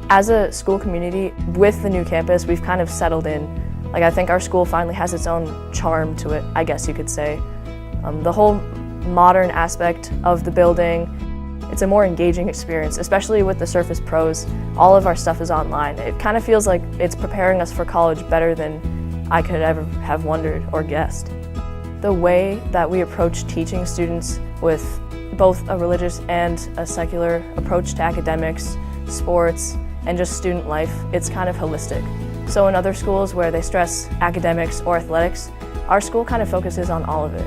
As a school community, with the new campus, we've kind of settled in. Like, I think our school finally has its own charm to it, I guess you could say. The whole modern aspect of the building, it's a more engaging experience, especially with the Surface Pros. All of our stuff is online. It kind of feels like it's preparing us for college better than I could ever have wondered or guessed. The way that we approach teaching students with both a religious and a secular approach to academics, sports, and just student life, it's kind of holistic. So in other schools where they stress academics or athletics, our school kind of focuses on all of it.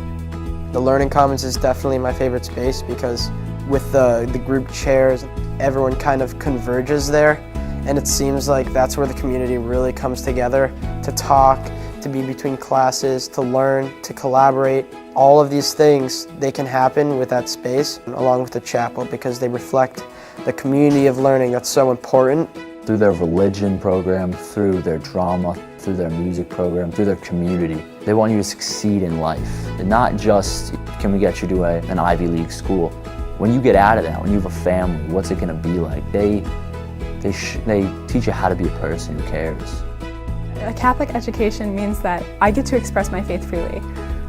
The Learning Commons is definitely my favorite space because with the group chairs, everyone kind of converges there, and it seems like that's where the community really comes together to talk, to be between classes, to learn, to collaborate. All of these things, they can happen with that space along with the chapel because they reflect the community of learning that's so important. Through their religion program, through their drama, through their music program, through their community. They want you to succeed in life. And not just, can we get you to an Ivy League school? When you get out of that, when you have a family, what's it going to be like? They teach you how to be a person who cares. A Catholic education means that I get to express my faith freely.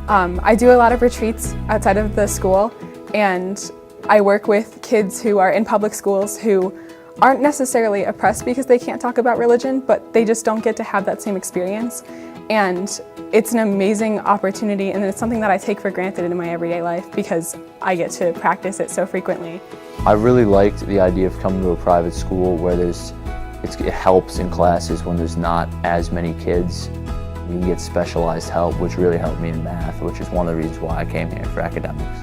I do a lot of retreats outside of the school, and I work with kids who are in public schools who aren't necessarily oppressed because they can't talk about religion, but they just don't get to have that same experience. And it's an amazing opportunity, and it's something that I take for granted in my everyday life because I get to practice it so frequently. I really liked the idea of coming to a private school where it helps in classes when there's not as many kids. You can get specialized help, which really helped me in math, which is one of the reasons why I came here for academics.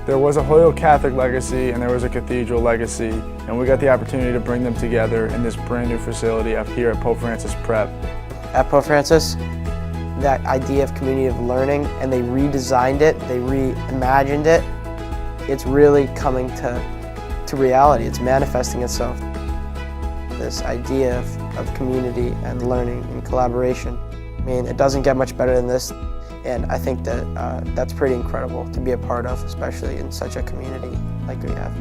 There was a Hoyle Catholic legacy and there was a Cathedral legacy, and we got the opportunity to bring them together in this brand new facility up here at Pope Francis Prep. At Pope Francis, that idea of community of learning, and they redesigned it, they reimagined it, it's really coming to reality. It's manifesting itself. This idea of community and learning and collaboration. I mean, it doesn't get much better than this, and I think that that's pretty incredible to be a part of, especially in such a community like we have.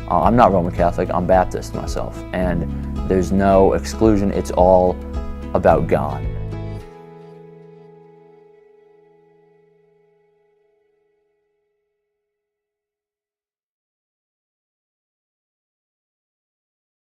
I'm not Roman Catholic, I'm Baptist myself, and there's no exclusion, it's all about God.